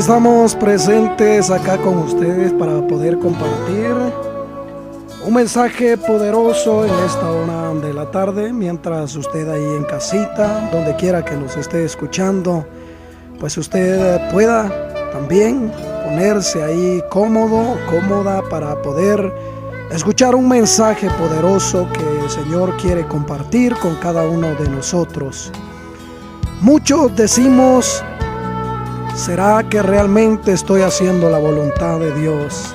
Estamos presentes acá con ustedes para poder compartir un mensaje poderoso en esta hora de la tarde, mientras usted ahí en casita, donde quiera que nos esté escuchando, pues usted pueda también ponerse ahí cómodo, cómoda para poder escuchar un mensaje poderoso que el Señor quiere compartir con cada uno de nosotros. Muchos decimos: ¿será que realmente estoy haciendo la voluntad de Dios?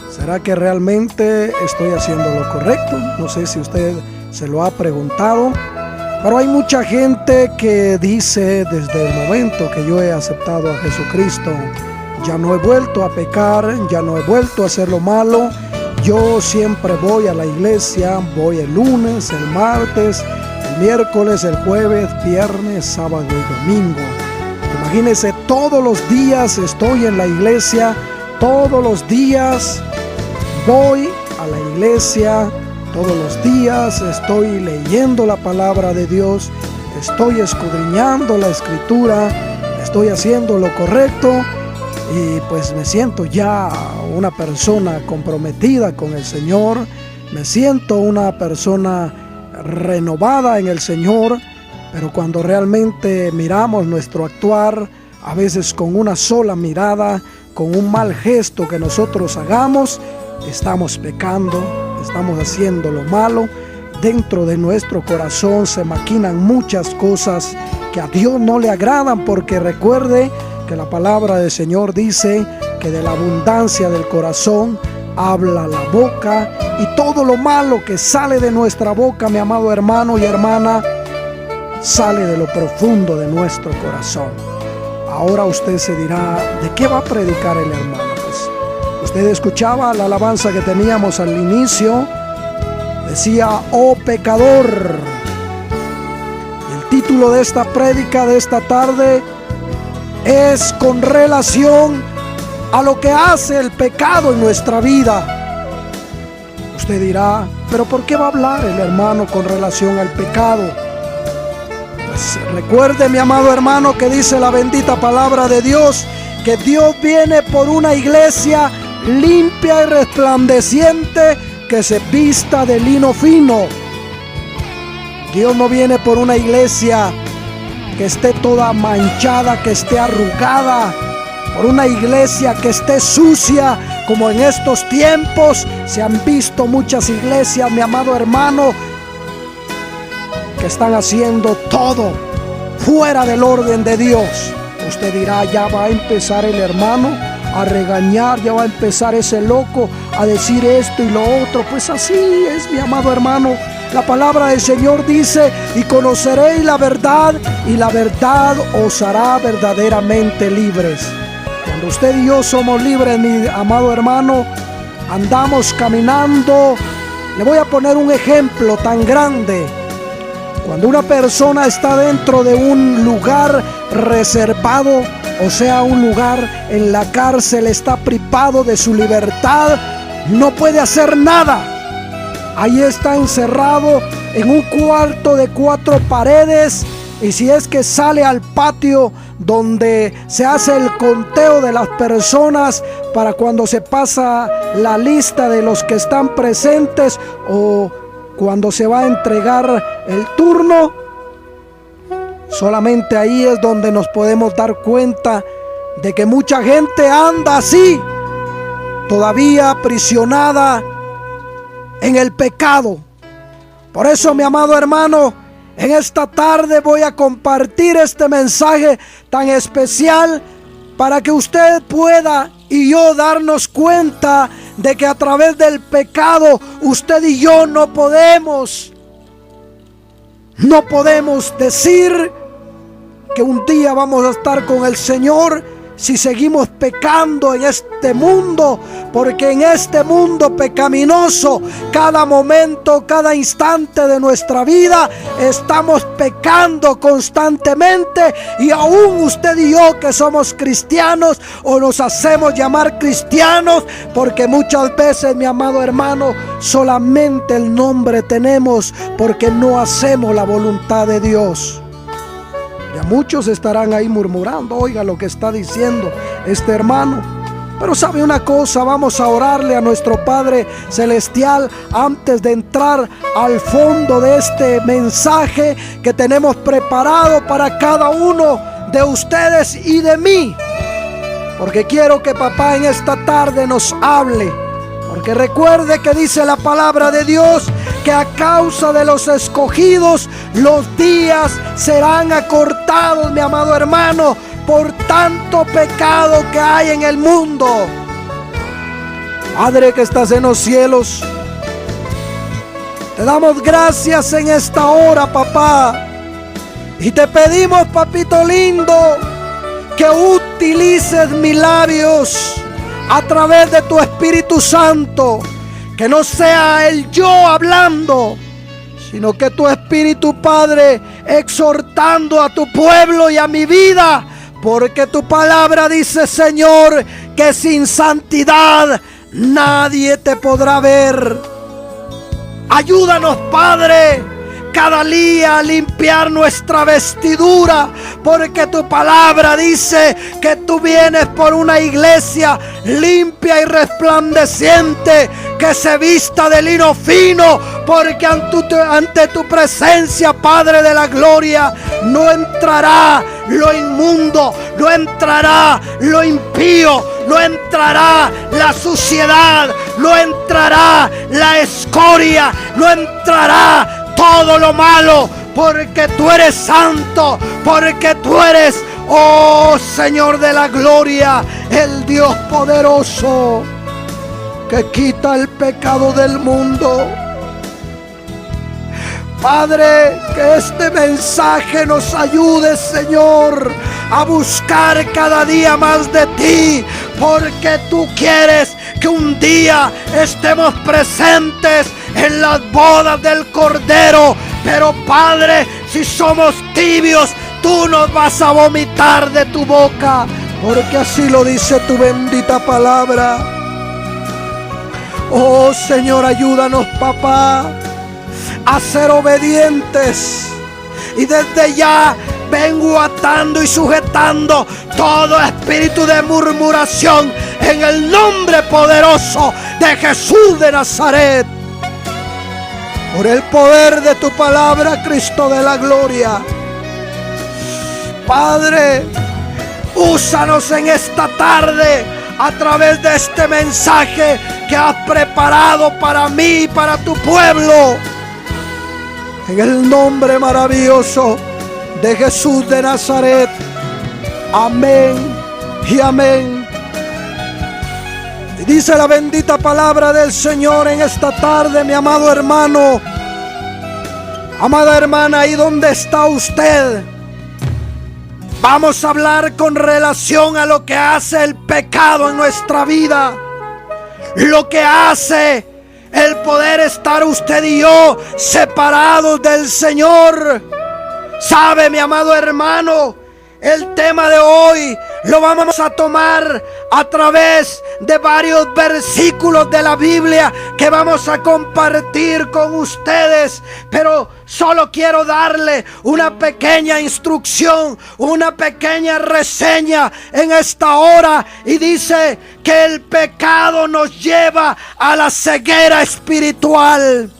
¿Será que realmente estoy haciendo lo correcto? No sé si usted se lo ha preguntado, pero hay mucha gente que dice: desde el momento que yo he aceptado a Jesucristo, ya no he vuelto a pecar, ya no he vuelto a hacer lo malo. Yo siempre voy a la iglesia, voy el lunes, el martes, el miércoles, el jueves, viernes, sábado y domingo. Imagínense, todos los días estoy en la iglesia, todos los días voy a la iglesia, todos los días estoy leyendo la palabra de Dios, estoy escudriñando la escritura, estoy haciendo lo correcto y pues me siento ya una persona comprometida con el Señor, me siento una persona renovada en el Señor. Pero cuando realmente miramos nuestro actuar, a veces con una sola mirada, con un mal gesto que nosotros hagamos, estamos pecando, estamos haciendo lo malo. Dentro de nuestro corazón se maquinan muchas cosas que a Dios no le agradan, porque recuerde que la palabra del Señor dice que de la abundancia del corazón habla la boca, y todo lo malo que sale de nuestra boca, mi amado hermano y hermana, sale de lo profundo de nuestro corazón. Ahora usted se dirá: ¿de qué va a predicar el hermano? Pues usted escuchaba la alabanza que teníamos al inicio, decía: oh pecador. Y el título de esta prédica de esta tarde es con relación a lo que hace el pecado en nuestra vida. Usted dirá: ¿pero por qué va a hablar el hermano con relación al pecado? Recuerde, mi amado hermano, que dice la bendita palabra de Dios, que Dios viene por una iglesia limpia y resplandeciente, que se vista de lino fino. Dios no viene por una iglesia que esté toda manchada, que esté arrugada, por una iglesia que esté sucia, como en estos tiempos se han visto muchas iglesias, mi amado hermano, que están haciendo todo fuera del orden de Dios. Usted dirá: ya va a empezar el hermano a regañar, ya va a empezar ese loco a decir esto y lo otro. Pues así es, mi amado hermano. La palabra del Señor dice: y conoceréis la verdad, y la verdad os hará verdaderamente libres. Cuando usted y yo somos libres, mi amado hermano, andamos caminando. Le voy a poner un ejemplo tan grande. Cuando una persona está dentro de un lugar reservado, o sea, un lugar en la cárcel, está privado de su libertad, no puede hacer nada. Ahí está encerrado en un cuarto de 4 paredes, y si es que sale al patio donde se hace el conteo de las personas para cuando se pasa la lista de los que están presentes, o cuando se va a entregar el turno, solamente ahí es donde nos podemos dar cuenta de que mucha gente anda así, todavía aprisionada en el pecado. Por eso, mi amado hermano, en esta tarde voy a compartir este mensaje tan especial para que usted pueda y yo darnos cuenta de que a través del pecado usted y yo no podemos decir que un día vamos a estar con el Señor si seguimos pecando en este mundo, porque en este mundo pecaminoso, cada momento, cada instante de nuestra vida, estamos pecando constantemente. Y aún usted y yo, que somos cristianos o nos hacemos llamar cristianos, porque muchas veces, mi amado hermano, solamente el nombre tenemos, porque no hacemos la voluntad de Dios. Ya muchos estarán ahí murmurando: oiga lo que está diciendo este hermano. Pero sabe una cosa, vamos a orarle a nuestro Padre Celestial antes de entrar al fondo de este mensaje que tenemos preparado para cada uno de ustedes y de mí. Porque quiero que papá en esta tarde nos hable. Porque recuerde que dice la palabra de Dios que a causa de los escogidos los días serán acortados, mi amado hermano, por tanto pecado que hay en el mundo. Padre que estás en los cielos, te damos gracias en esta hora, papá. Y te pedimos, papito lindo, que utilices mis labios a través de tu Espíritu Santo. Que no sea el yo hablando, sino que tu Espíritu, Padre, exhortando a tu pueblo y a mi vida. Porque tu palabra dice, Señor, que sin santidad nadie te podrá ver. Ayúdanos, Padre, cada día a limpiar nuestra vestidura, porque tu palabra dice que tú vienes por una iglesia limpia y resplandeciente, que se vista de lino fino, porque ante tu presencia, Padre de la gloria, no entrará lo inmundo, no entrará lo impío, no entrará la suciedad, no entrará la escoria, no entrará todo lo malo, porque tú eres santo, porque tú eres, oh Señor de la gloria, el Dios poderoso que quita el pecado del mundo. Padre, que este mensaje nos ayude, Señor, a buscar cada día más de ti, porque tú quieres que un día estemos presentes en las bodas del Cordero. Pero Padre, si somos tibios, tú nos vas a vomitar de tu boca, porque así lo dice tu bendita palabra. Oh Señor, ayúdanos, papá, a ser obedientes. Y desde ya vengo atando y sujetando todo espíritu de murmuración en el nombre poderoso de Jesús de Nazaret. Por el poder de tu palabra, Cristo de la gloria. Padre, úsanos en esta tarde a través de este mensaje que has preparado para mí y para tu pueblo. En el nombre maravilloso de Jesús de Nazaret. Amén y amén. Y dice la bendita palabra del Señor en esta tarde, mi amado hermano, amada hermana, ¿y dónde está usted? Vamos a hablar con relación a lo que hace el pecado en nuestra vida. Lo que hace el poder estar usted y yo separados del Señor. ¿Sabe, mi amado hermano? El tema de hoy lo vamos a tomar a través de varios versículos de la Biblia que vamos a compartir con ustedes. Pero solo quiero darle una pequeña instrucción, una pequeña reseña en esta hora. Y dice que el pecado nos lleva a la ceguera espiritual.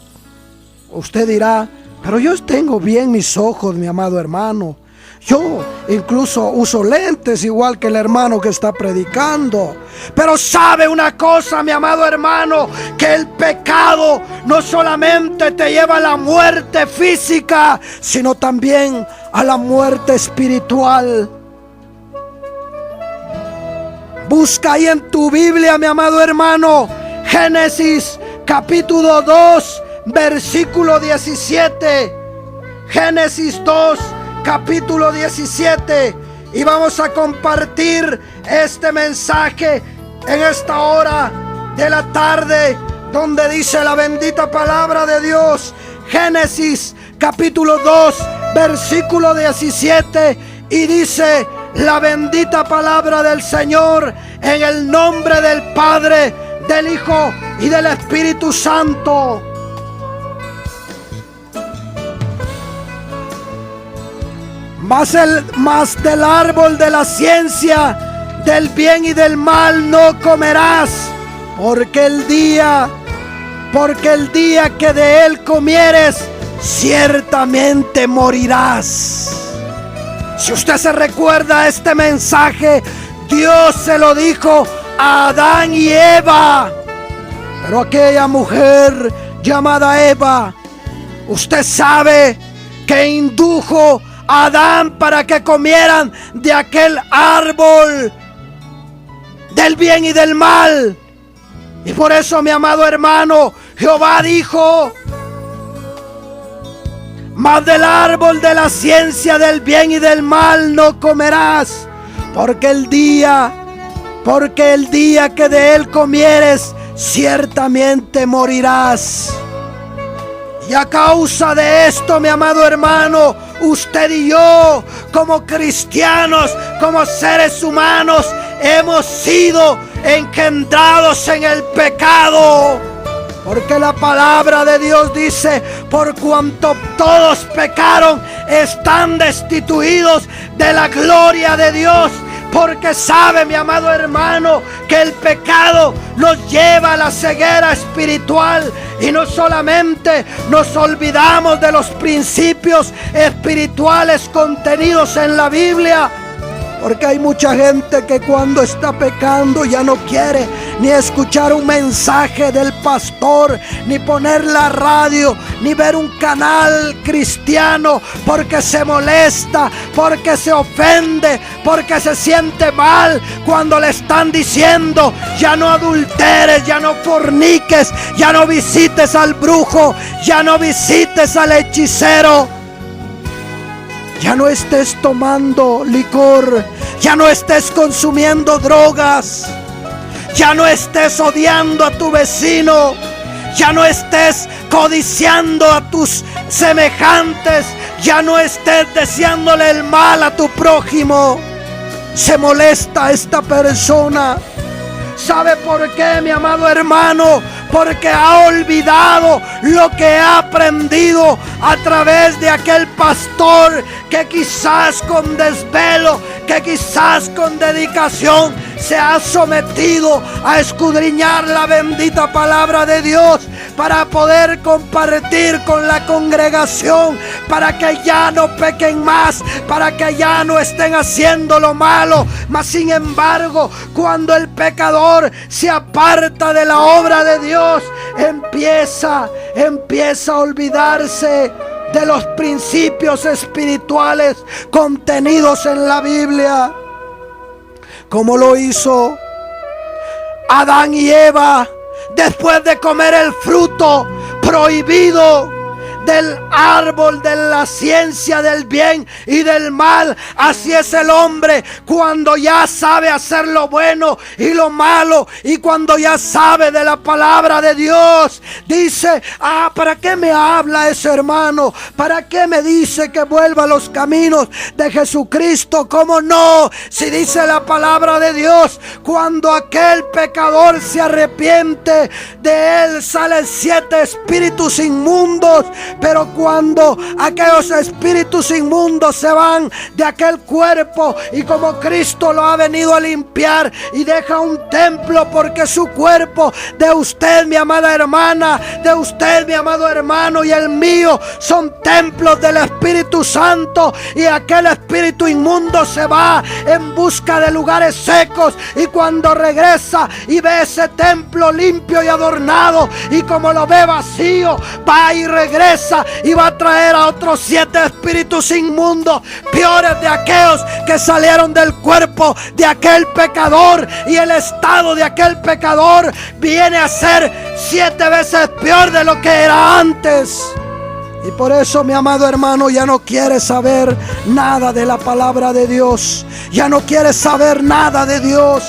Usted dirá, pero yo tengo bien mis ojos, mi amado hermano. Yo incluso uso lentes igual que el hermano que está predicando. Pero sabe una cosa, mi amado hermano, que el pecado no solamente te lleva a la muerte física, sino también a la muerte espiritual. Busca ahí en tu Biblia, mi amado hermano, Génesis capítulo 2, versículo 17. Génesis 2, capítulo 17, y vamos a compartir este mensaje en esta hora de la tarde, donde dice la bendita palabra de Dios. Génesis capítulo 2, versículo 17, y dice la bendita palabra del Señor, en el nombre del Padre, del Hijo y del Espíritu Santo. Mas del árbol de la ciencia del bien y del mal no comerás, porque el día que de él comieres, ciertamente morirás. Si usted se recuerda este mensaje, Dios se lo dijo a Adán y Eva. Pero aquella mujer llamada Eva, usted sabe que indujo a Adán para que comieran de aquel árbol del bien y del mal. Y por eso, mi amado hermano, Jehová dijo: mas del árbol de la ciencia del bien y del mal no comerás, porque el día que de él comieres, ciertamente morirás. Y a causa de esto, mi amado hermano, usted y yo, como cristianos, como seres humanos, hemos sido engendrados en el pecado. Porque la palabra de Dios dice: por cuanto todos pecaron, están destituidos de la gloria de Dios. Porque sabe, mi amado hermano, que el pecado nos lleva a la ceguera espiritual. Y no solamente nos olvidamos de los principios espirituales contenidos en la Biblia, porque hay mucha gente que cuando está pecando ya no quiere ni escuchar un mensaje del pastor, ni poner la radio, ni ver un canal cristiano, porque se molesta, porque se ofende, porque se siente mal cuando le están diciendo: ya no adulteres, ya no forniques, ya no visites al brujo, ya no visites al hechicero, ya no estés tomando licor, ya no estés consumiendo drogas, ya no estés odiando a tu vecino, ya no estés codiciando a tus semejantes, ya no estés deseándole el mal a tu prójimo. Se molesta esta persona. ¿Sabe por qué, mi amado hermano? Porque ha olvidado lo que ha aprendido a través de aquel pastor que quizás con desvelo, que quizás con dedicación se ha sometido a escudriñar la bendita palabra de Dios para poder compartir con la congregación, para que ya no pequen más, para que ya no estén haciendo lo malo. Mas sin embargo, cuando el pecador se aparta de la obra de Dios, empieza a olvidarse de los principios espirituales contenidos en la Biblia, como lo hizo Adán y Eva después de comer el fruto prohibido del árbol de la ciencia del bien y del mal. Así es el hombre cuando ya sabe hacer lo bueno y lo malo, y cuando ya sabe de la palabra de Dios. Dice: ¿para qué me habla ese hermano? ¿Para qué me dice que vuelva a los caminos de Jesucristo? ¿Cómo no? Si dice la palabra de Dios: cuando aquel pecador se arrepiente, de él salen 7 espíritus inmundos. Pero cuando aquellos espíritus inmundos se van de aquel cuerpo, y como Cristo lo ha venido a limpiar y deja un templo, porque su cuerpo de usted, mi amada hermana, de usted, mi amado hermano, y el mío son templos del Espíritu Santo, y aquel espíritu inmundo se va en busca de lugares secos, y cuando regresa y ve ese templo limpio y adornado, y como lo ve vacío, va y regresa y va a traer a otros 7 espíritus inmundos, peores de aquellos que salieron del cuerpo de aquel pecador, y el estado de aquel pecador viene a ser 7 veces peor de lo que era antes. Y por eso, mi amado hermano, ya no quiere saber nada de la palabra de Dios, ya no quiere saber nada de Dios,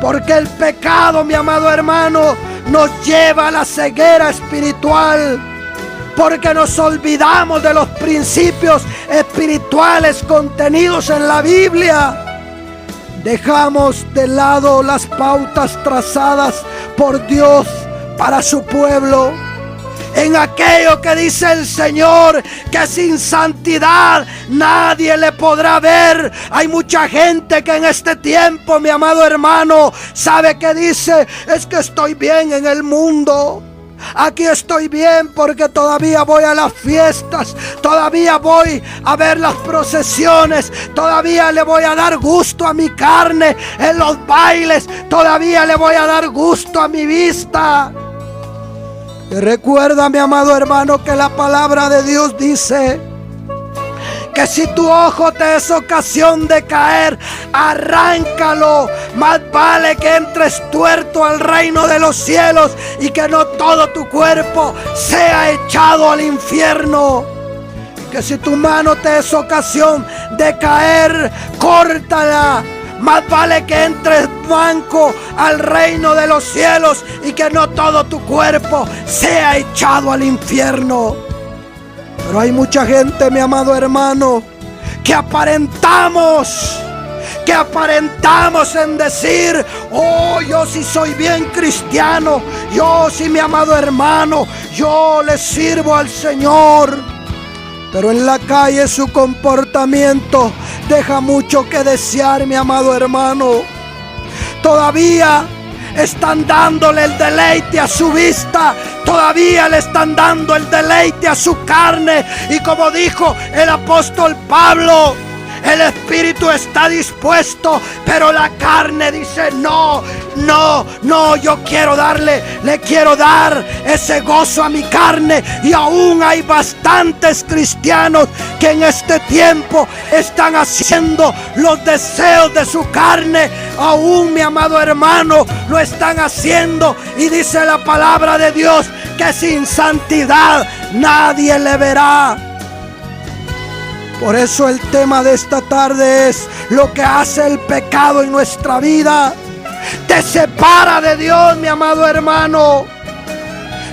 porque el pecado, mi amado hermano, nos lleva a la ceguera espiritual, porque nos olvidamos de los principios espirituales contenidos en la Biblia. Dejamos de lado las pautas trazadas por Dios para su pueblo. en aquello que dice el Señor, que sin santidad nadie le podrá ver. Hay mucha gente que en este tiempo, mi amado hermano, sabe que dice: es que estoy bien en el mundo. Aquí estoy bien porque todavía voy a las fiestas, todavía voy a ver las procesiones, todavía le voy a dar gusto a mi carne en los bailes, todavía le voy a dar gusto a mi vista. Y recuerda, mi amado hermano, que la palabra de Dios dice que si tu ojo te es ocasión de caer, arráncalo. Más vale que entres tuerto al reino de los cielos y que no todo tu cuerpo sea echado al infierno. Que si tu mano te es ocasión de caer, córtala. Más vale que entres manco al reino de los cielos y que no todo tu cuerpo sea echado al infierno. Pero hay mucha gente, mi amado hermano, que aparentamos en decir: oh, yo sí soy bien cristiano, yo sí, mi amado hermano, yo le sirvo al Señor. Pero en la calle su comportamiento deja mucho que desear, mi amado hermano. Todavía están dándole el deleite a su vista, todavía le están dando el deleite a su carne. Y como dijo el apóstol Pablo, el espíritu está dispuesto, pero la carne dice: no, yo le quiero dar ese gozo a mi carne. Y aún hay bastantes cristianos que en este tiempo están haciendo los deseos de su carne. Aún, mi amado hermano, lo están haciendo. Y dice la palabra de Dios que sin santidad nadie le verá. Por eso el tema de esta tarde es lo que hace el pecado en nuestra vida. Te separa de Dios, mi amado hermano.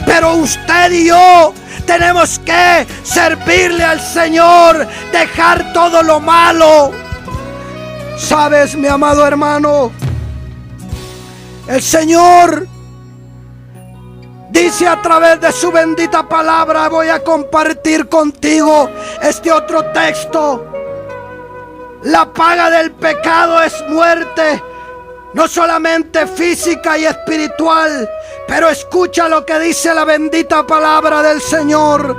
Pero usted y yo tenemos que servirle al Señor, dejar todo lo malo. ¿Sabes, mi amado hermano? El Señor dice a través de su bendita palabra. Voy a compartir contigo este otro texto. La paga del pecado es muerte, no solamente física y espiritual. Pero escucha lo que dice la bendita palabra del Señor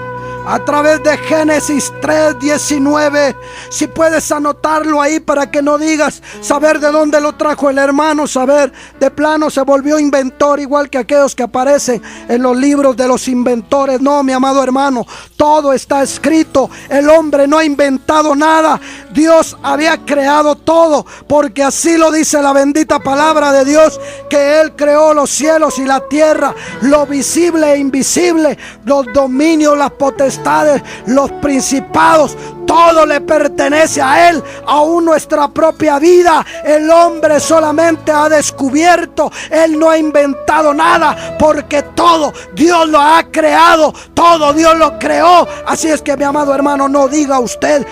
a través de Génesis 3:19. Si puedes anotarlo ahí para que no digas saber de dónde lo trajo el hermano, saber de plano se volvió inventor, igual que aquellos que aparecen en los libros de los inventores. No, mi amado hermano, todo está escrito. El hombre no ha inventado nada. Dios había creado todo, porque así lo dice la bendita palabra de Dios, que Él creó los cielos y la tierra, lo visible e invisible, los dominios, las potestades, los principados. Todo le pertenece a Él, aún nuestra propia vida. El hombre solamente ha descubierto, Él no ha inventado nada, porque todo Dios lo ha creado, todo Dios lo creó. Así es que, mi amado hermano, no diga usted: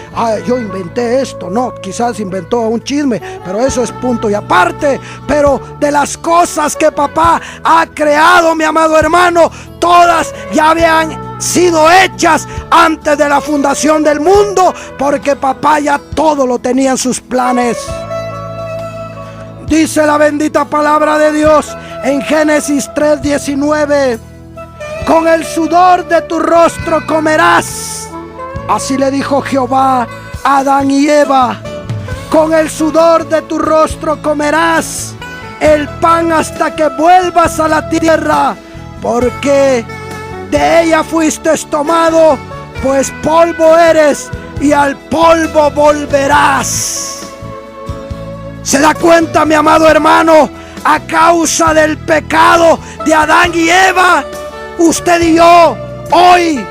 yo inventé esto. No, quizás inventó un chisme, pero eso es punto y aparte. Pero de las cosas que papá ha creado, mi amado hermano, todas ya habían sido hechas antes de la fundación del mundo, porque papá ya todo lo tenía en sus planes. Dice la bendita palabra de Dios en Génesis 3:19: con el sudor de tu rostro comerás. Así le dijo Jehová a Adán y Eva: con el sudor de tu rostro comerás el pan hasta que vuelvas a la tierra, porque de ella fuiste tomado, pues polvo eres y al polvo volverás. ¿Se da cuenta, mi amado hermano? A causa del pecado de Adán y Eva, usted y yo hoy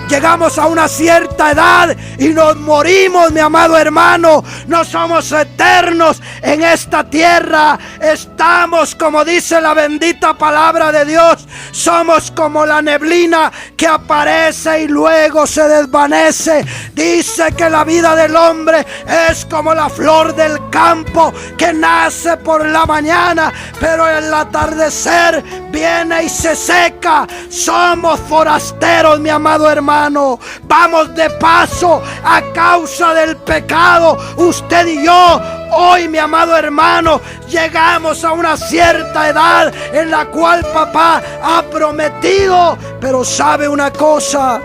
llegamos a una cierta edad y nos morimos, mi amado hermano. No somos eternos en esta tierra. Estamos, como dice la bendita palabra de Dios, somos como la neblina que aparece y luego se desvanece. Dice que la vida del hombre es como la flor del campo que nace por la mañana, pero el atardecer viene y se seca. Somos forasteros, mi amado hermano. Vamos de paso a causa del pecado. Usted y yo hoy, mi amado hermano, llegamos a una cierta edad en la cual papá ha prometido. Pero sabe una cosa: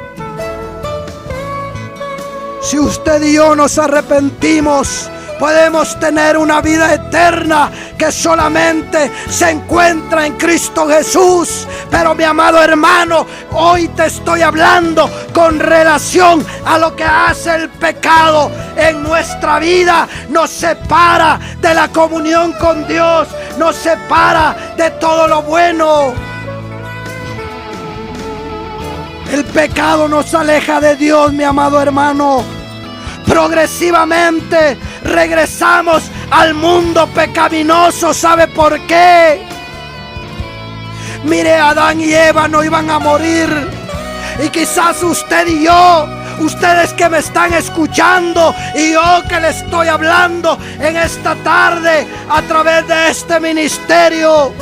si usted y yo nos arrepentimos, podemos tener una vida eterna que solamente se encuentra en Cristo Jesús. Pero mi amado hermano, hoy te estoy hablando con relación a lo que hace el pecado en nuestra vida. Nos separa de la comunión con Dios, nos separa de todo lo bueno. El pecado nos aleja de Dios, mi amado hermano. Progresivamente regresamos al mundo pecaminoso. ¿Sabe por qué? Mire, Adán y Eva no iban a morir. Y quizás usted y yo, ustedes que me están escuchando y yo que le estoy hablando en esta tarde a través de este ministerio,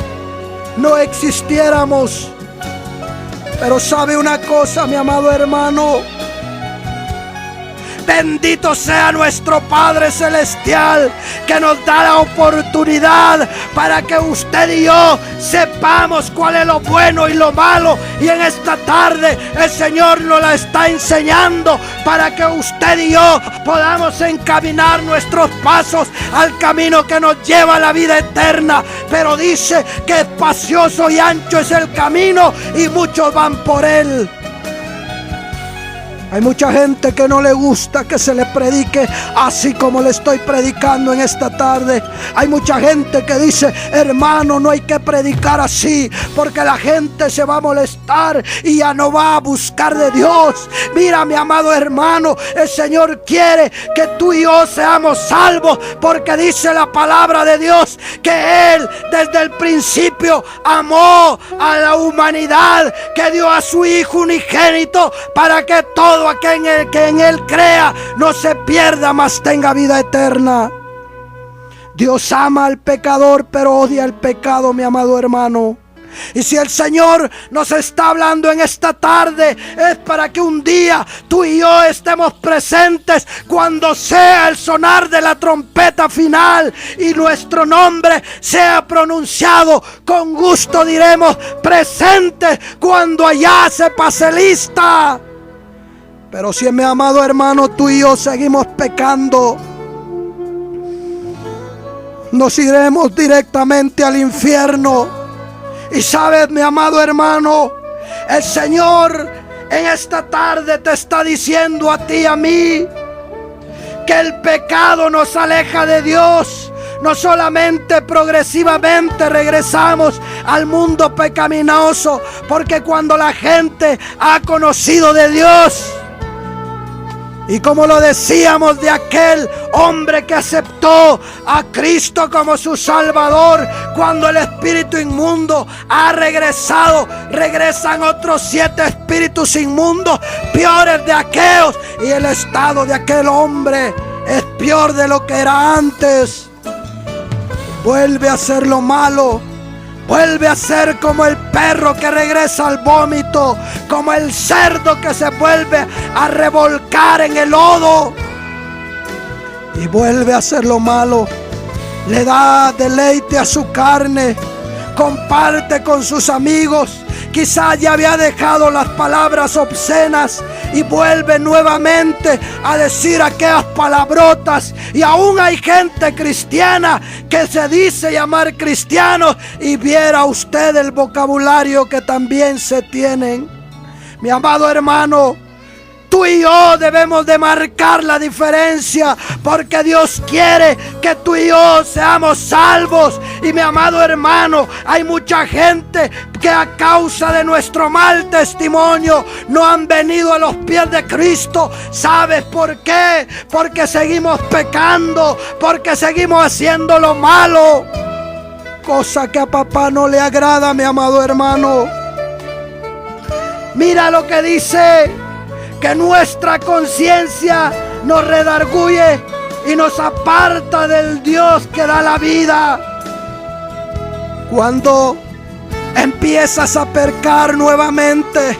no existiéramos. Pero sabe una cosa, mi amado hermano: bendito sea nuestro Padre Celestial, que nos da la oportunidad para que usted y yo sepamos cuál es lo bueno y lo malo. Y en esta tarde el Señor nos la está enseñando para que usted y yo podamos encaminar nuestros pasos al camino que nos lleva a la vida eterna. Pero dice que espacioso y ancho es el camino y muchos van por él. Hay mucha gente que no le gusta que se le predique así como le estoy predicando en esta tarde. Hay mucha gente que dice: hermano, no hay que predicar así, porque la gente se va a molestar y ya no va a buscar de Dios. Mira, mi amado hermano, el Señor quiere que tú y yo seamos salvos, porque dice la palabra de Dios que Él desde el principio amó a la humanidad, que dio a su Hijo unigénito para que todo aquel que en Él crea no se pierda, mas tenga vida eterna. Dios ama al pecador, pero odia el pecado, mi amado hermano. Y si el Señor nos está hablando en esta tarde, es para que un día tú y yo estemos presentes cuando sea el sonar de la trompeta final y nuestro nombre sea pronunciado. Con gusto diremos: presente cuando allá se pase lista. Pero si, mi amado hermano, tú y yo seguimos pecando, nos iremos directamente al infierno. Y sabes, mi amado hermano, el Señor en esta tarde te está diciendo a ti y a mí que el pecado nos aleja de Dios. No solamente progresivamente regresamos al mundo pecaminoso, porque cuando la gente ha conocido de Dios, y como lo decíamos de aquel hombre que aceptó a Cristo como su Salvador, cuando el espíritu inmundo ha regresado, regresan otros 7 espíritus inmundos peores de aquellos, y el estado de aquel hombre es peor de lo que era antes. Vuelve a hacer lo malo. Vuelve a ser como el perro que regresa al vómito, como el cerdo que se vuelve a revolcar en el lodo. Y vuelve a hacer lo malo. Le da deleite a su carne. Comparte con sus amigos. Quizás ya había dejado las palabras obscenas y vuelve nuevamente a decir aquellas palabrotas. Y aún hay gente cristiana que se dice llamar cristianos, y viera usted el vocabulario que también se tienen. Mi amado hermano, Tú y yo debemos de marcar la diferencia, porque Dios quiere que tú y yo seamos salvos. Y mi amado hermano, hay mucha gente que a causa de nuestro mal testimonio no han venido a los pies de Cristo. ¿Sabes por qué? Porque seguimos pecando, porque seguimos haciendo lo malo, cosa que a papá no le agrada, mi amado hermano. Mira lo que dice, que nuestra conciencia nos redarguye y nos aparta del Dios que da la vida. Cuando empiezas a pecar nuevamente,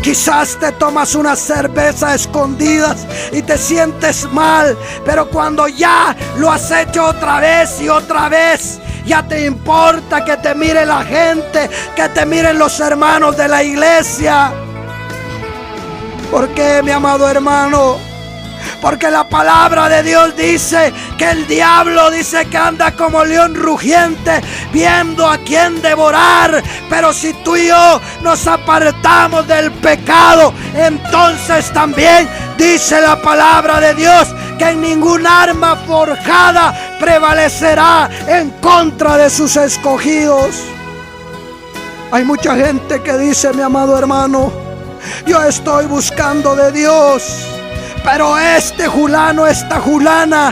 quizás te tomas una cerveza a escondidas y te sientes mal, pero cuando ya lo has hecho otra vez y otra vez, ya te importa que te mire la gente, que te miren los hermanos de la iglesia. ¿Por qué, mi amado hermano? Porque la palabra de Dios dice que el diablo dice que anda como león rugiente, viendo a quién devorar. Pero si tú y yo nos apartamos del pecado, entonces también dice la palabra de Dios que ningún arma forjada prevalecerá en contra de sus escogidos. Hay mucha gente que dice, mi amado hermano, yo estoy buscando de Dios, pero este fulano, esta fulana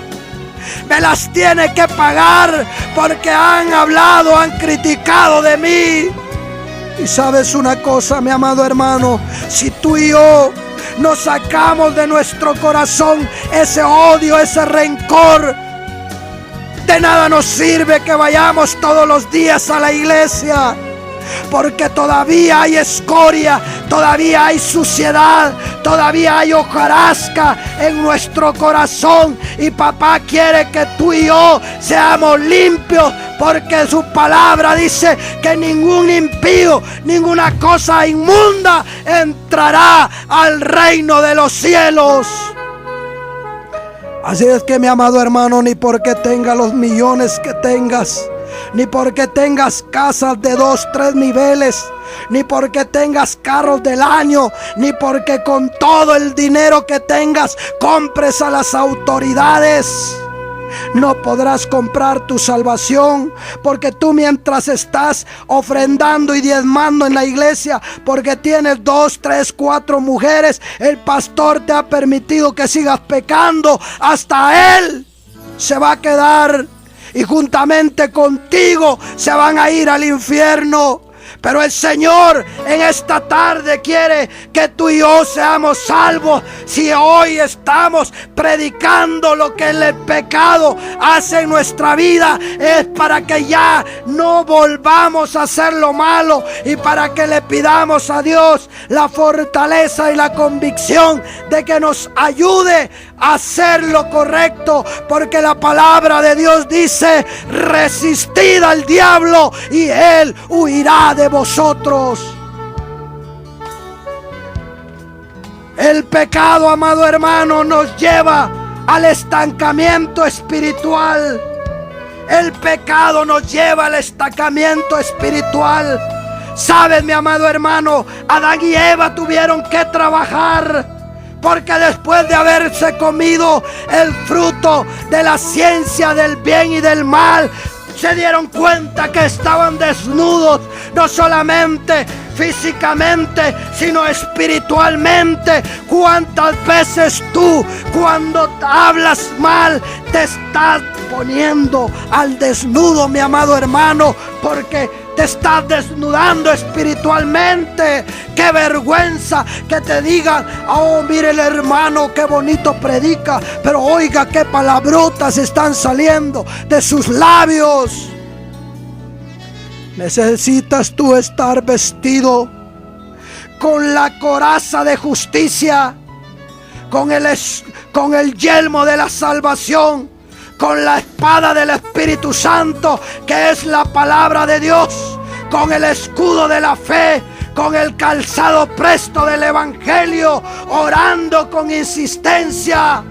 me las tiene que pagar porque han hablado, han criticado de mí. Y sabes una cosa, mi amado hermano, si tú y yo nos sacamos de nuestro corazón ese odio, ese rencor, de nada nos sirve que vayamos todos los días a la iglesia, porque todavía hay escoria, todavía hay suciedad, todavía hay hojarasca en nuestro corazón. Y papá quiere que tú y yo seamos limpios, porque su palabra dice que ningún impío, ninguna cosa inmunda entrará al reino de los cielos. Así es que, mi amado hermano, ni porque tengas los millones que tengas, ni porque tengas casas de 2, 3 niveles, ni porque tengas carros del año, ni porque con todo el dinero que tengas compres a las autoridades, no podrás comprar tu salvación. Porque tú, mientras estás ofrendando y diezmando en la iglesia, porque tienes 2, 3, 4 mujeres, el pastor te ha permitido que sigas pecando. Hasta él se va a quedar y juntamente contigo se van a ir al infierno. Pero el Señor en esta tarde quiere que tú y yo seamos salvos. Si hoy estamos predicando lo que el pecado hace en nuestra vida, es para que ya no volvamos a hacer lo malo, y para que le pidamos a Dios la fortaleza y la convicción de que nos ayude a hacer lo correcto. Porque la palabra de Dios dice: resistid al diablo y él huirá de vosotros. El pecado, amado hermano, nos lleva al estancamiento espiritual. El pecado nos lleva al estancamiento espiritual. Sabes, mi amado hermano, Adán y Eva tuvieron que trabajar, porque después de haberse comido el fruto de la ciencia del bien y del mal, se dieron cuenta que estaban desnudos, no solamente físicamente, sino espiritualmente. ¿Cuántas veces tú, cuando hablas mal, te estás poniendo al desnudo, mi amado hermano? Porque te estás desnudando espiritualmente. ¡Qué vergüenza que te digan: oh, mire el hermano, qué bonito predica, pero oiga qué palabrotas están saliendo de sus labios! Necesitas tú estar vestido con la coraza de justicia, con el yelmo de la salvación, con la espada del Espíritu Santo, que es la palabra de Dios, con el escudo de la fe, con el calzado presto del Evangelio, orando con insistencia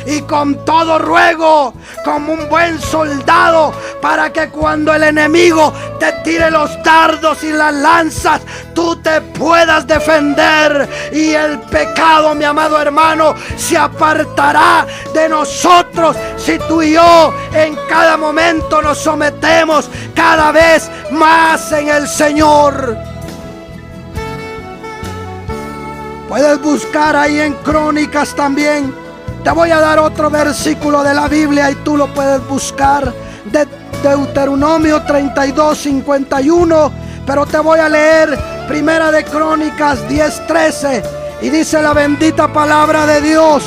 y con todo ruego, como un buen soldado, para que cuando el enemigo te tire los dardos y las lanzas, tú te puedas defender. Y el pecado, mi amado hermano, se apartará de nosotros si tú y yo en cada momento nos sometemos cada vez más en el Señor. Puedes buscar ahí en Crónicas también. Te voy a dar otro versículo de la Biblia y tú lo puedes buscar, de Deuteronomio 32:51. Pero te voy a leer Primera de Crónicas 10:13, y dice la bendita palabra de Dios: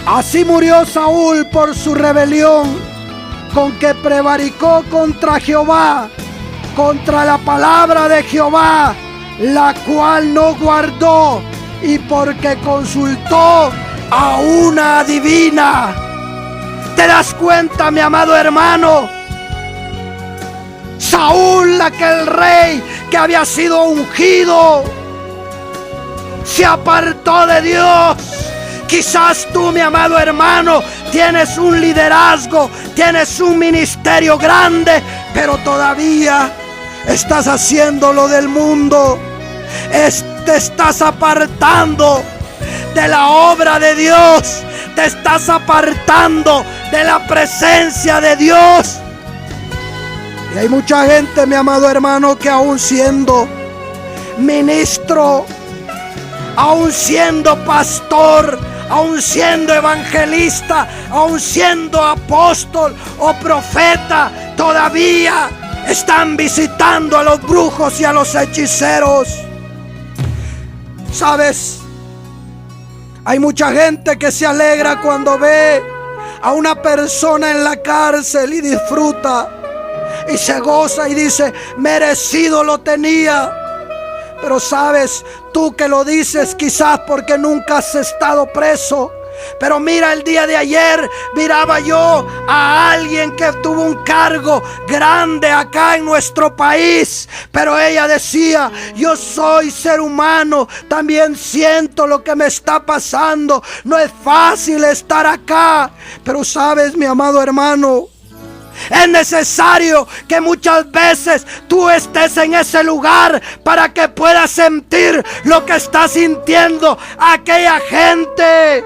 así murió Saúl por su rebelión, con que prevaricó contra Jehová, contra la palabra de Jehová, la cual no guardó, y porque consultó a una adivina. ¿Te das cuenta, mi amado hermano? Saúl, aquel rey que había sido ungido, se apartó de Dios. Quizás tú, mi amado hermano, tienes un liderazgo, tienes un ministerio grande, pero todavía estás haciendo lo del mundo. Te estás apartando de la obra de Dios. Te estás apartando de la presencia de Dios. Y hay mucha gente, mi amado hermano, que aún siendo ministro, aún siendo pastor, aún siendo evangelista, aún siendo apóstol o profeta, todavía están visitando a los brujos y a los hechiceros. ¿Sabes? Hay mucha gente que se alegra cuando ve a una persona en la cárcel y disfruta y se goza y dice: merecido lo tenía. Pero sabes, tú que lo dices quizás porque nunca has estado preso. Pero mira, el día de ayer miraba yo a alguien que tuvo un cargo grande acá en nuestro país, pero ella decía: yo soy ser humano, también siento lo que me está pasando, no es fácil estar acá. Pero sabes, mi amado hermano, es necesario que muchas veces tú estés en ese lugar para que puedas sentir lo que está sintiendo aquella gente.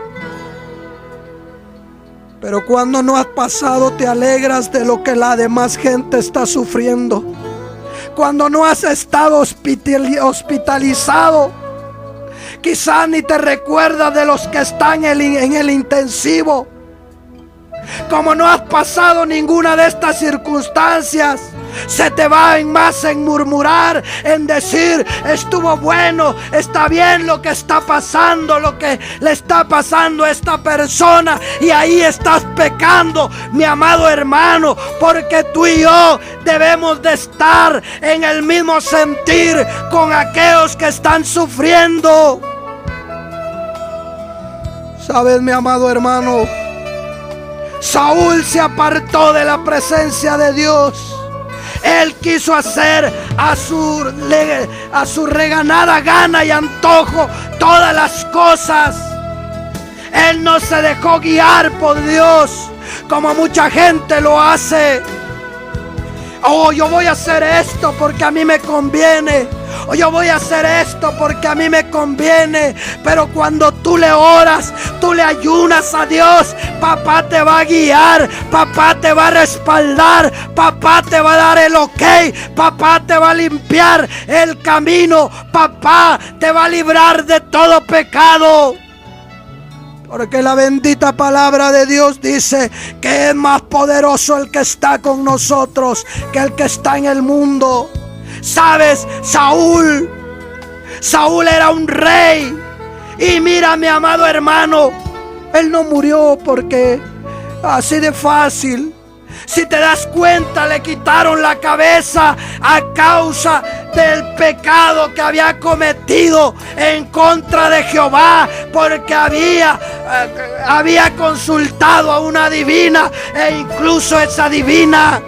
Pero cuando no has pasado, te alegras de lo que la demás gente está sufriendo. Cuando no has estado hospitalizado, quizás ni te recuerdas de los que están en el intensivo. Como no has pasado ninguna de estas circunstancias, se te va más en murmurar, en decir: estuvo bueno, está bien lo que está pasando, lo que le está pasando a esta persona. Y ahí estás pecando, mi amado hermano, porque tú y yo debemos de estar en el mismo sentir con aquellos que están sufriendo. ¿Sabes, mi amado hermano? Saúl se apartó de la presencia de Dios. Él quiso hacer a su reganada gana y antojo todas las cosas. Él no se dejó guiar por Dios como mucha gente lo hace. Oh, yo voy a hacer esto porque a mí me conviene. O yo voy a hacer esto porque a mí me conviene. Pero cuando tú le oras, tú le ayunas a Dios, papá te va a guiar, papá te va a respaldar, papá te va a dar el ok, papá te va a limpiar el camino, papá te va a librar de todo pecado. Porque la bendita palabra de Dios dice que es más poderoso el que está con nosotros que el que está en el mundo. ¿Sabes? Saúl era un rey. Y mira, mi amado hermano, él no murió porque así de fácil. Si te das cuenta, le quitaron la cabeza a causa del pecado que había cometido en contra de Jehová, porque había consultado a una divina, e incluso esa divina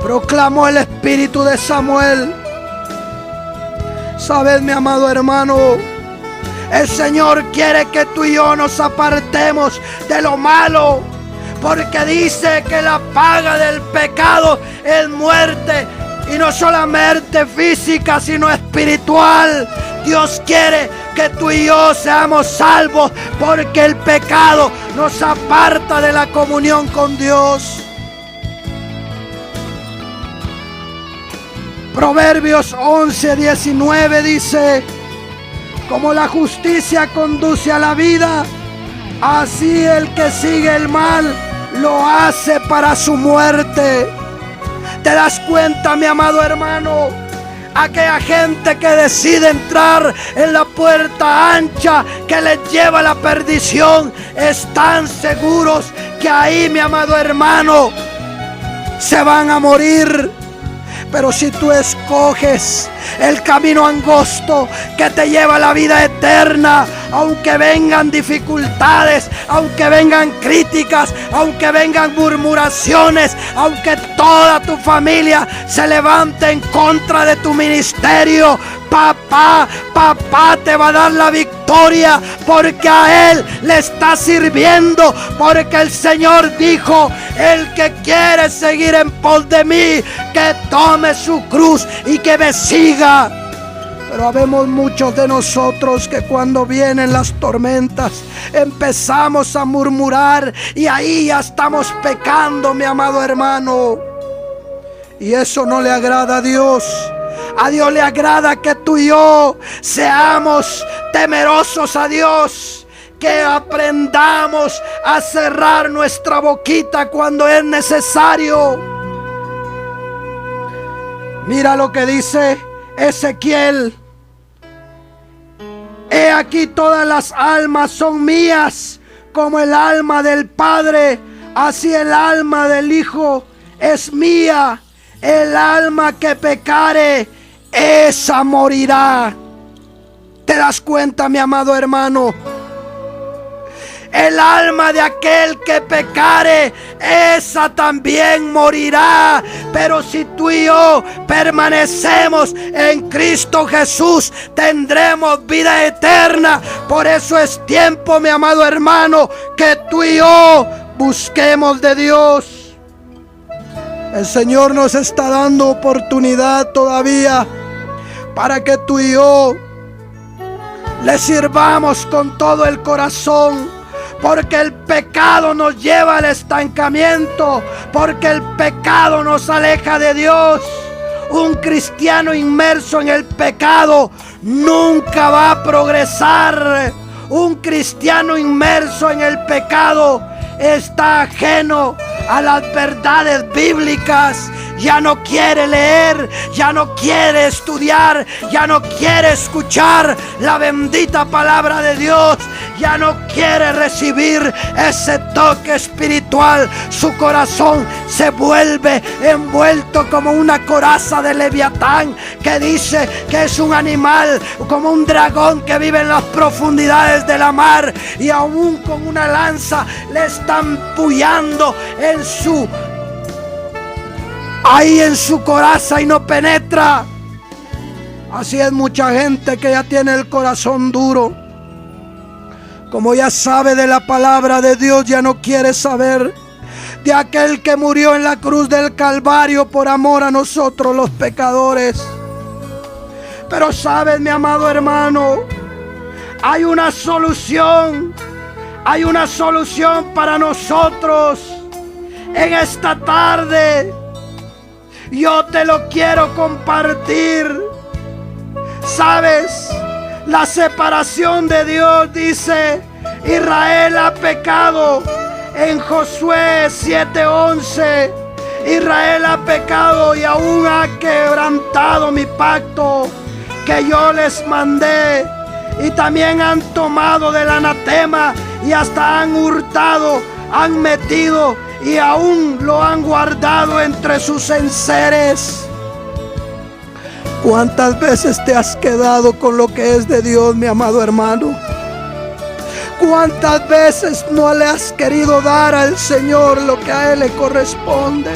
proclamó el espíritu de Samuel. ¿Sabes, mi amado hermano? El Señor quiere que tú y yo nos apartemos de lo malo, porque dice que la paga del pecado es muerte, y no solamente física, sino espiritual. Dios quiere que tú y yo seamos salvos, porque el pecado nos aparta de la comunión con Dios. Proverbios 11:19 dice: como la justicia conduce a la vida, así el que sigue el mal lo hace para su muerte. ¿Te das cuenta, mi amado hermano? Aquella gente que decide entrar en la puerta ancha que les lleva a la perdición, están seguros que ahí, mi amado hermano, se van a morir. Pero si tú escoges el camino angosto que te lleva a la vida eterna, aunque vengan dificultades, aunque vengan críticas, aunque vengan murmuraciones, aunque toda tu familia se levante en contra de tu ministerio, papá te va a dar la victoria, porque a Él le está sirviendo, porque el Señor dijo: el que quiere seguir en pos de mí, que tome su cruz y que me siga. Pero habemos muchos de nosotros que cuando vienen las tormentas empezamos a murmurar, y ahí ya estamos pecando, mi amado hermano. Y eso no le agrada a Dios. A Dios le agrada que tú y yo seamos temerosos a Dios, que aprendamos a cerrar nuestra boquita cuando es necesario. Mira lo que dice Ezequiel: he aquí todas las almas son mías, como el alma del Padre, así el alma del Hijo es mía. El alma que pecare, esa morirá. ¿Te das cuenta, mi amado hermano? El alma de aquel que pecare, esa también morirá. Pero si tú y yo permanecemos en Cristo Jesús, tendremos vida eterna. Por eso es tiempo, mi amado hermano, que tú y yo busquemos de Dios. El Señor nos está dando oportunidad todavía para que tú y yo le sirvamos con todo el corazón, porque el pecado nos lleva al estancamiento, porque el pecado nos aleja de Dios. Un cristiano inmerso en el pecado nunca va a progresar. Un cristiano inmerso en el pecado está ajeno a las verdades bíblicas. Ya no quiere leer, ya no quiere estudiar, ya no quiere escuchar la bendita palabra de Dios, ya no quiere recibir ese toque espiritual. Su corazón se vuelve envuelto como una coraza de Leviatán, que dice que es un animal, como un dragón que vive en las profundidades de la mar, y aún con una lanza le están pullando en su coraza y no penetra. Así es mucha gente que ya tiene el corazón duro. Como ya sabe de la palabra de Dios, ya no quiere saber de aquel que murió en la cruz del Calvario por amor a nosotros los pecadores. Pero sabes, mi amado hermano, hay una solución. Hay una solución para nosotros en esta tarde. Yo te lo quiero compartir. ¿Sabes? La separación de Dios, dice: Israel ha pecado. En Josué 7:11, Israel ha pecado y aún ha quebrantado mi pacto que yo les mandé. Y también han tomado del anatema y hasta han hurtado, han metido y aún lo han guardado entre sus enseres. ¿Cuántas veces te has quedado con lo que es de Dios, mi amado hermano? ¿Cuántas veces no le has querido dar al Señor lo que a Él le corresponde?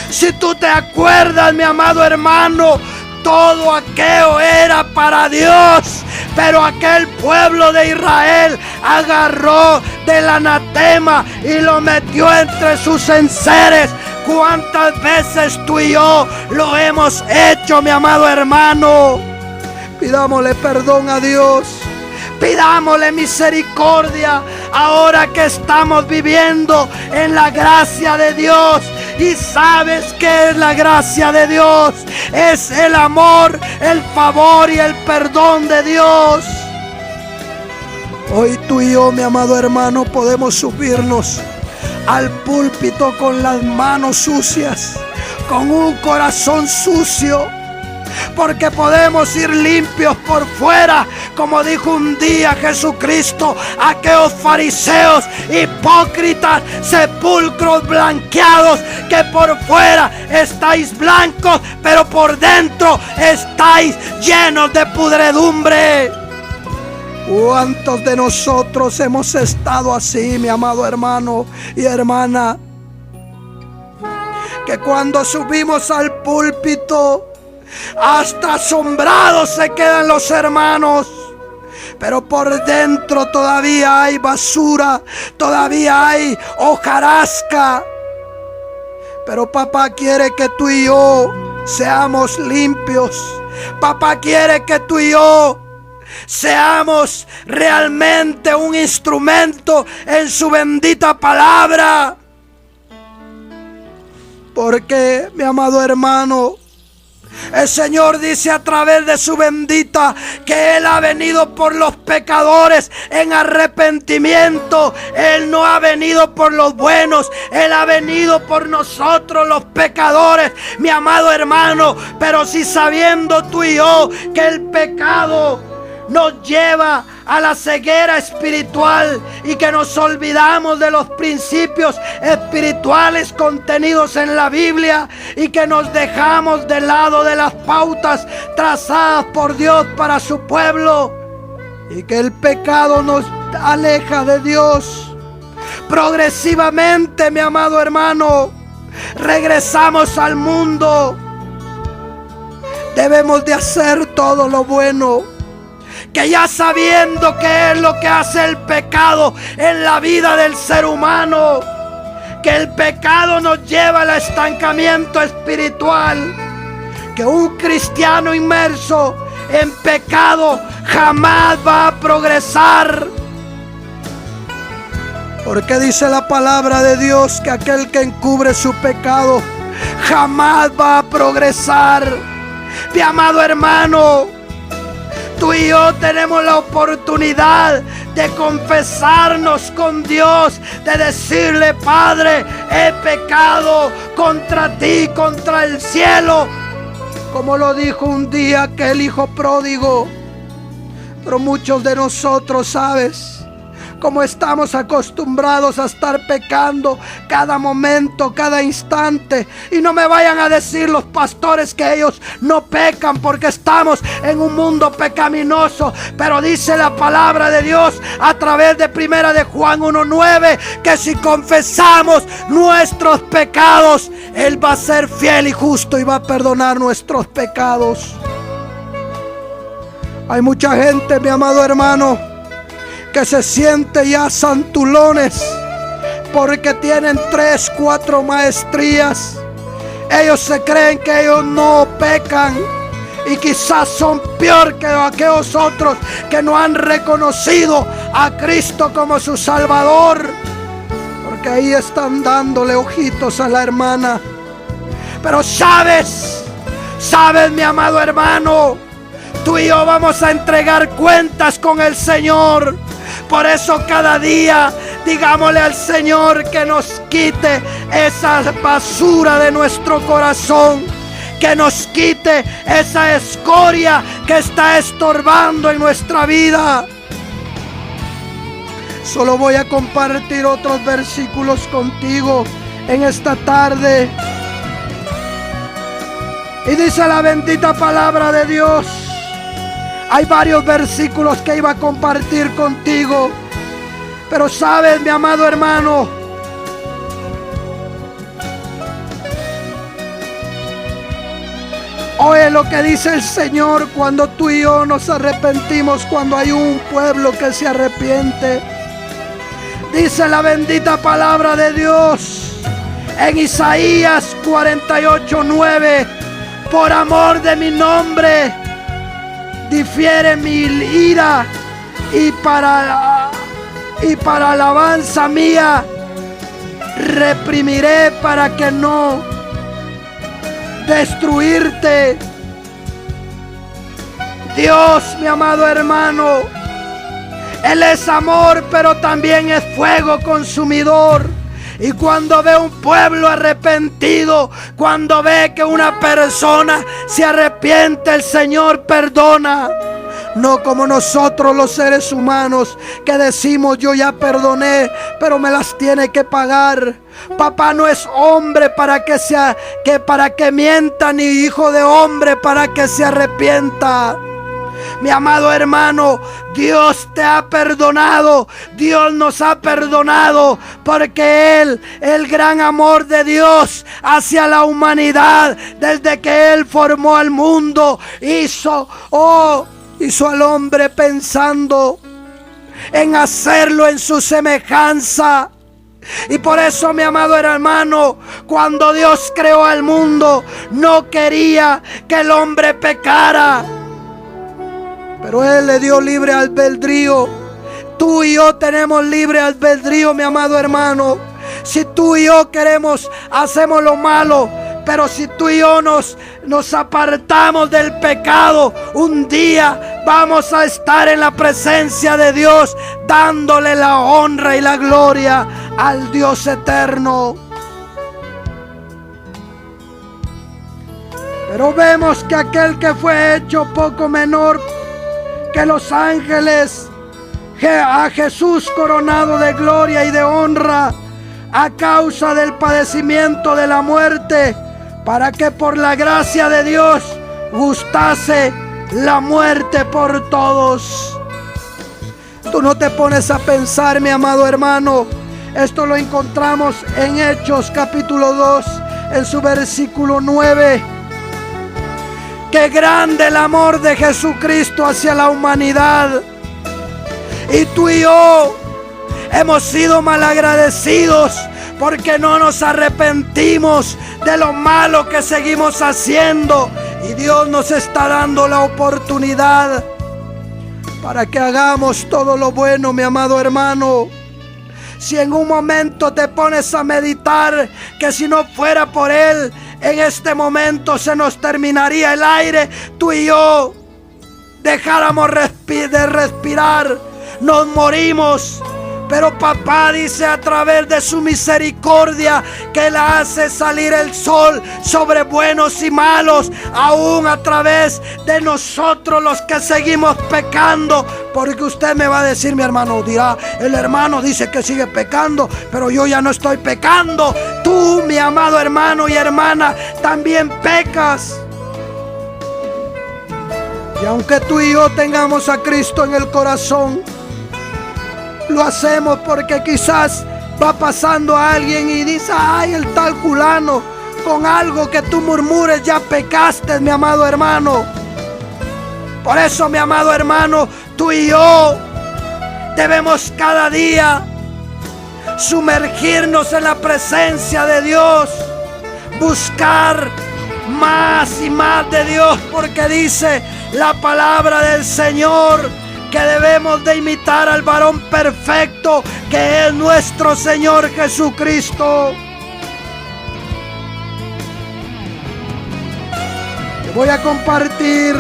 Si tú te acuerdas, mi amado hermano, todo aquello era para Dios, pero aquel pueblo de Israel agarró del anatema y lo metió entre sus enseres. ¿Cuántas veces tú y yo lo hemos hecho, mi amado hermano? Pidámosle perdón a Dios. Pidámosle misericordia ahora que estamos viviendo en la gracia de Dios. ¿Y sabes qué es la gracia de Dios? Es el amor, el favor y el perdón de Dios. Hoy tú y yo, mi amado hermano, podemos subirnos al púlpito con las manos sucias, con un corazón sucio, porque podemos ir limpios por fuera, como dijo un día Jesucristo: aquellos fariseos hipócritas, sepulcros blanqueados, que por fuera estáis blancos, pero por dentro estáis llenos de pudredumbre. ¿Cuántos de nosotros hemos estado así, mi amado hermano y hermana? Que cuando subimos al púlpito, hasta asombrados se quedan los hermanos, pero por dentro todavía hay basura, todavía hay hojarasca. Pero papá quiere que tú y yo seamos limpios. Papá quiere que tú y yo seamos realmente un instrumento en su bendita palabra. Porque, mi amado hermano, el Señor dice a través de su bendita que Él ha venido por los pecadores en arrepentimiento. Él no ha venido por los buenos, Él ha venido por nosotros los pecadores, mi amado hermano. Pero si sabiendo tú y yo que el pecado nos lleva a la ceguera espiritual y que nos olvidamos de los principios espirituales contenidos en la Biblia y que nos dejamos de lado de las pautas trazadas por Dios para su pueblo, y que el pecado nos aleja de Dios, progresivamente, mi amado hermano, regresamos al mundo. Debemos de hacer todo lo bueno, que ya sabiendo qué es lo que hace el pecado en la vida del ser humano, que el pecado nos lleva al estancamiento espiritual, que un cristiano inmerso en pecado jamás va a progresar. Porque dice la palabra de Dios que aquel que encubre su pecado jamás va a progresar. Mi amado hermano, tú y yo tenemos la oportunidad de confesarnos con Dios, de decirle: Padre, he pecado contra ti, contra el cielo, como lo dijo un día aquel hijo pródigo. Pero muchos de nosotros, ¿sabes?, como estamos acostumbrados a estar pecando cada momento, cada instante. Y no me vayan a decir los pastores que ellos no pecan, porque estamos en un mundo pecaminoso. Pero dice la palabra de Dios a través de Primera de Juan 1:9 que si confesamos nuestros pecados, Él va a ser fiel y justo y va a perdonar nuestros pecados. Hay mucha gente, mi amado hermano, que se siente ya santulones porque tienen 3, 4 maestrías. Ellos se creen que ellos no pecan y quizás son peor que aquellos otros que no han reconocido a Cristo como su Salvador, porque ahí están dándole ojitos a la hermana. Pero sabes, mi amado hermano, tú y yo vamos a entregar cuentas con el Señor. Por eso cada día digámosle al Señor que nos quite esa basura de nuestro corazón, que nos quite esa escoria que está estorbando en nuestra vida. Solo voy a compartir otros versículos contigo en esta tarde. Y dice la bendita palabra de Dios. Hay varios versículos que iba a compartir contigo, pero sabes, mi amado hermano, Oye lo que dice el Señor cuando tú y yo nos arrepentimos, cuando hay un pueblo que se arrepiente. Dice la bendita palabra de Dios en Isaías 48:9: por amor de mi nombre difiere mi ira, y para alabanza mía reprimiré, para que no destruirte. Dios, mi amado hermano, Él es amor, pero también es fuego consumidor. Y cuando ve un pueblo arrepentido, cuando ve que una persona se arrepiente, el Señor perdona. No como nosotros los seres humanos que decimos: yo ya perdoné, pero me las tiene que pagar. Papá no es hombre para que mienta, ni hijo de hombre para que se arrepienta. Mi amado hermano, Dios te ha perdonado, Dios nos ha perdonado, porque Él, el gran amor de Dios hacia la humanidad, desde que Él formó al mundo, hizo al hombre pensando en hacerlo en su semejanza. Y por eso, mi amado hermano, cuando Dios creó al mundo, no quería que el hombre pecara, pero Él le dio libre albedrío. Tú y yo tenemos libre albedrío, mi amado hermano. Si tú y yo queremos, hacemos lo malo. Pero si tú y yo nos apartamos del pecado, un día vamos a estar en la presencia de Dios, dándole la honra y la gloria al Dios eterno. Pero vemos que aquel que fue hecho poco menor que los ángeles, a Jesús coronado de gloria y de honra a causa del padecimiento de la muerte, para que por la gracia de Dios gustase la muerte por todos. Tú no te pones a pensar, mi amado hermano. Esto lo encontramos en Hechos capítulo 2, en su versículo 9. Qué grande el amor de Jesucristo hacia la humanidad. Y tú y yo hemos sido malagradecidos porque no nos arrepentimos de lo malo que seguimos haciendo. Y Dios nos está dando la oportunidad para que hagamos todo lo bueno, mi amado hermano. Si en un momento te pones a meditar que si no fuera por Él, en este momento se nos terminaría el aire, tú y yo dejáramos de respirar, nos morimos. Pero papá dice a través de su misericordia que Él hace salir el sol sobre buenos y malos, aún a través de nosotros los que seguimos pecando. Porque usted me va a decir, mi hermano, dirá: el hermano dice que sigue pecando, pero yo ya no estoy pecando. Tú, mi amado hermano y hermana, también pecas. Y aunque tú y yo tengamos a Cristo en el corazón, lo hacemos porque quizás va pasando a alguien y dice: ay, el tal fulano, con algo que tú murmures ya pecaste, mi amado hermano. Por eso, mi amado hermano, tú y yo debemos cada día sumergirnos en la presencia de Dios, buscar más y más de Dios, porque dice la palabra del Señor que debemos de imitar al varón perfecto, que es nuestro Señor Jesucristo. Te voy a compartir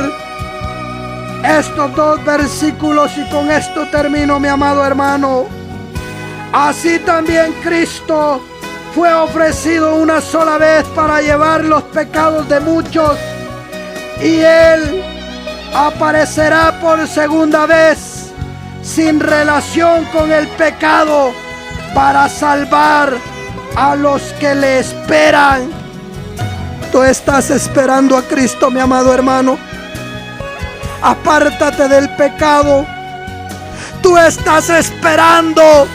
estos dos versículos y con esto termino, mi amado hermano. Así también Cristo fue ofrecido una sola vez para llevar los pecados de muchos, y Él aparecerá por segunda vez sin relación con el pecado para salvar a los que le esperan. Tú estás esperando a Cristo, mi amado hermano. Apártate del pecado. Tú estás esperando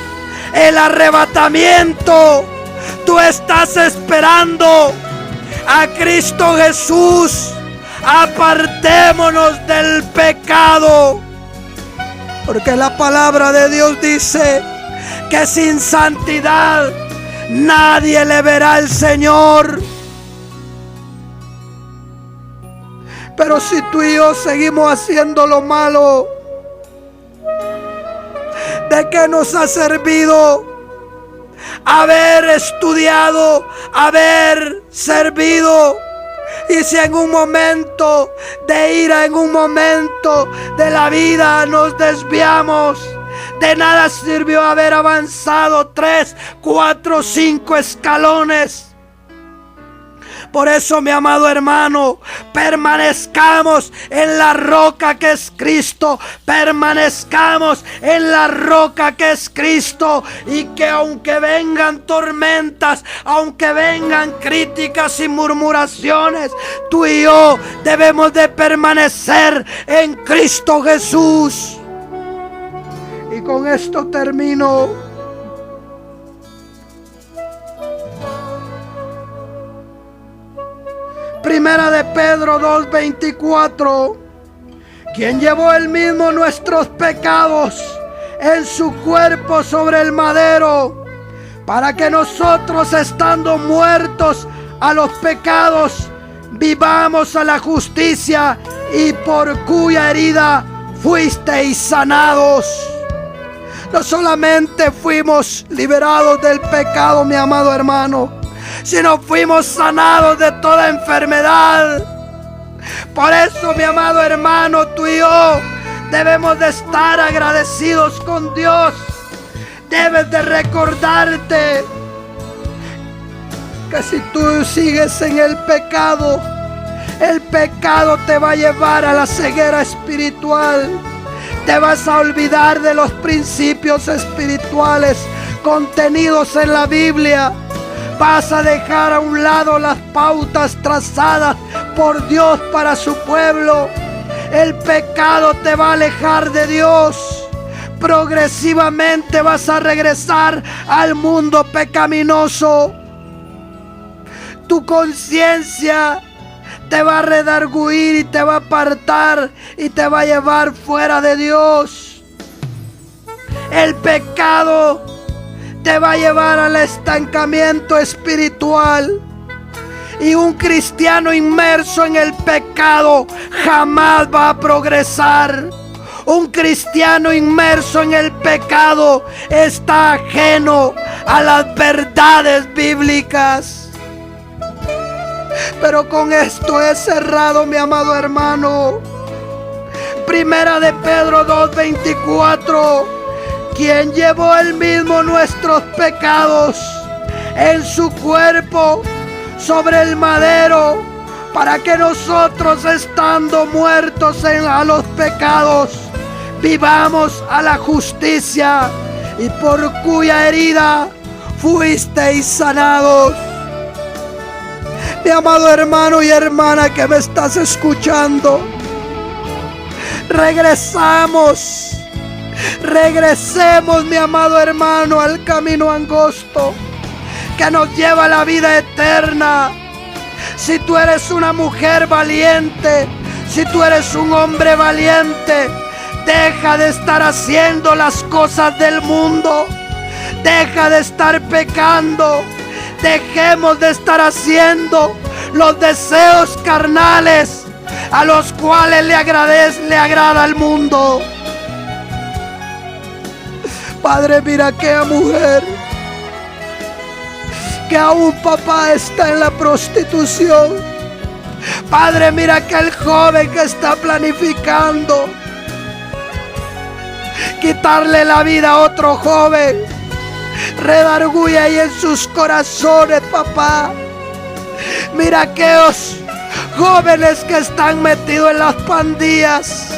el arrebatamiento. Tú estás esperando a Cristo Jesús Apartémonos del pecado. Porque la palabra de Dios dice que sin santidad nadie le verá al Señor. Pero si tú y yo seguimos haciendo lo malo, ¿de qué nos ha servido haber estudiado, haber servido? Y si en un momento de ira, en un momento de la vida nos desviamos, de nada sirvió haber avanzado 3, 4, 5 escalones. Por eso, mi amado hermano, permanezcamos en la roca que es Cristo. Permanezcamos en la roca que es Cristo. Y que aunque vengan tormentas, aunque vengan críticas y murmuraciones, tú y yo debemos de permanecer en Cristo Jesús. Y con esto termino. Primera de Pedro 2:24, quien llevó él mismo nuestros pecados en su cuerpo sobre el madero, para que nosotros, estando muertos a los pecados, vivamos a la justicia, y por cuya herida fuisteis sanados. No solamente fuimos liberados del pecado, mi amado hermano, sino fuimos sanados de toda enfermedad. Por eso, mi amado hermano, tú y yo debemos de estar agradecidos con Dios. Debes de recordarte que si tú sigues en el pecado te va a llevar a la ceguera espiritual. Te vas a olvidar de los principios espirituales contenidos en la Biblia. Vas a dejar a un lado las pautas trazadas por Dios para su pueblo. El pecado te va a alejar de Dios. Progresivamente vas a regresar al mundo pecaminoso. Tu conciencia te va a redarguir y te va a apartar y te va a llevar fuera de Dios. El pecado te va a llevar al estancamiento espiritual. Y un cristiano inmerso en el pecado jamás va a progresar. Un cristiano inmerso en el pecado está ajeno a las verdades bíblicas. Pero con esto he cerrado, mi amado hermano. Primera de Pedro 2:24. Quien llevó él mismo nuestros pecados en su cuerpo sobre el madero, para que nosotros, estando muertos a los pecados, vivamos a la justicia, y por cuya herida fuisteis sanados. Mi amado hermano y hermana que me estás escuchando, regresemos, mi amado hermano, al camino angosto que nos lleva a la vida eterna. Si tú eres una mujer valiente, si tú eres un hombre valiente, deja de estar haciendo las cosas del mundo. Deja de estar pecando. Dejemos de estar haciendo los deseos carnales a los cuales le agrada al mundo. Padre, mira aquella mujer que aún, papá, está en la prostitución. Padre, mira aquel joven que está planificando quitarle la vida a otro joven. Redarguye ahí en sus corazones, papá. Mira aquellos jóvenes que están metidos en las pandillas.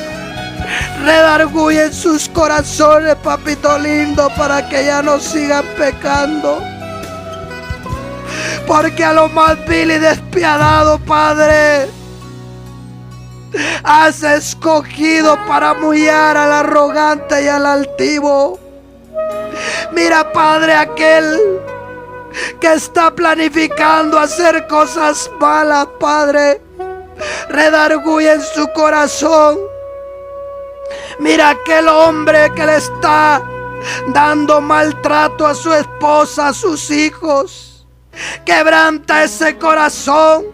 Redarguye en sus corazones, papito lindo, para que ya no sigan pecando. Porque a lo más vil y despiadado, Padre, has escogido para humillar al arrogante y al altivo. Mira, Padre, aquel que está planificando hacer cosas malas, Padre, redarguye en su corazón. Mira aquel hombre que le está dando maltrato a su esposa, a sus hijos. Quebranta ese corazón.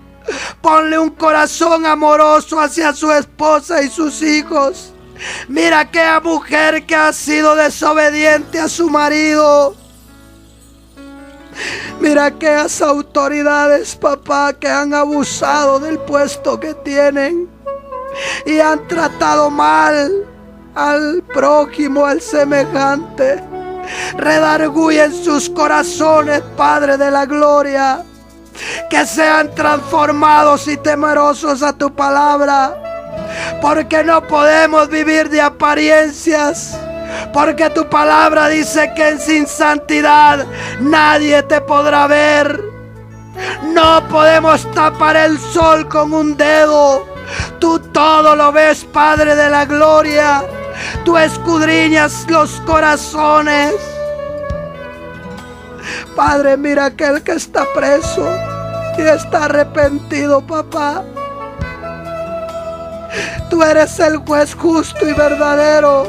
Ponle un corazón amoroso hacia su esposa y sus hijos. Mira aquella mujer que ha sido desobediente a su marido. Mira aquellas autoridades, papá, que han abusado del puesto que tienen y han tratado mal al prójimo, al semejante. Redarguye en sus corazones, Padre de la gloria, que sean transformados y temerosos a tu palabra, porque no podemos vivir de apariencias, porque tu palabra dice que sin santidad nadie te podrá ver. No podemos tapar el sol con un dedo. Tú todo lo ves, Padre de la gloria. Tú escudriñas los corazones. Padre, mira aquel que está preso y está arrepentido, papá. Tú eres el juez justo y verdadero.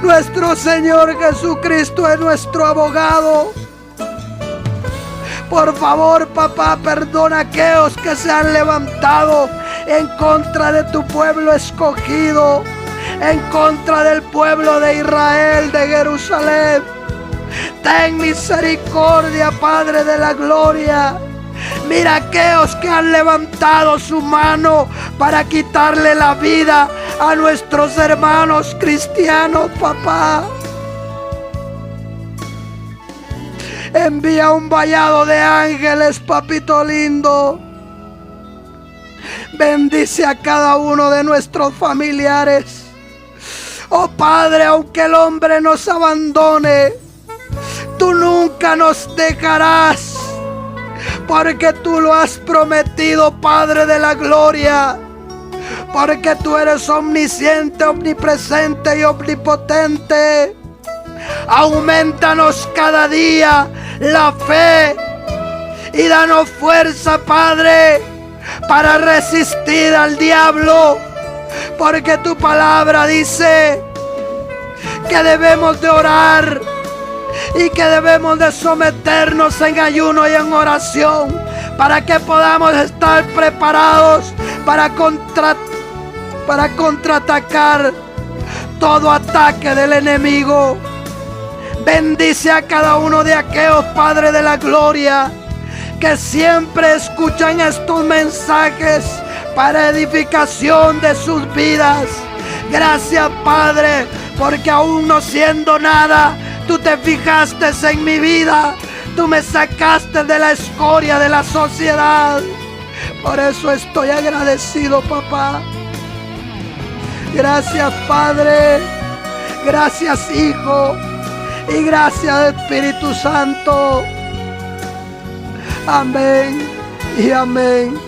Nuestro Señor Jesucristo es nuestro abogado. Por favor, papá, perdona a aquellos que se han levantado en contra de tu pueblo escogido, en contra del pueblo de Israel, de Jerusalén. Ten misericordia, Padre de la gloria. Mira aquellos que han levantado su mano para quitarle la vida a nuestros hermanos cristianos, papá. Envía un vallado de ángeles, papito lindo. Bendice a cada uno de nuestros familiares. Oh Padre, aunque el hombre nos abandone, tú nunca nos dejarás, porque tú lo has prometido, Padre de la gloria, porque tú eres omnisciente, omnipresente y omnipotente. Aumentanos cada día la fe y danos fuerza, Padre, para resistir al diablo, porque tu palabra dice que debemos de orar y que debemos de someternos en ayuno y en oración para que podamos estar preparados para contraatacar todo ataque del enemigo. Bendice a cada uno de aquellos, Padre de la gloria, que siempre escuchan estos mensajes para edificación de sus vidas. Gracias, Padre, porque aún no siendo nada, tú te fijaste en mi vida. Tú me sacaste de la escoria de la sociedad. Por eso estoy agradecido, papá. Gracias, Padre. Gracias, Hijo. Y gracias, Espíritu Santo. Amén y amén.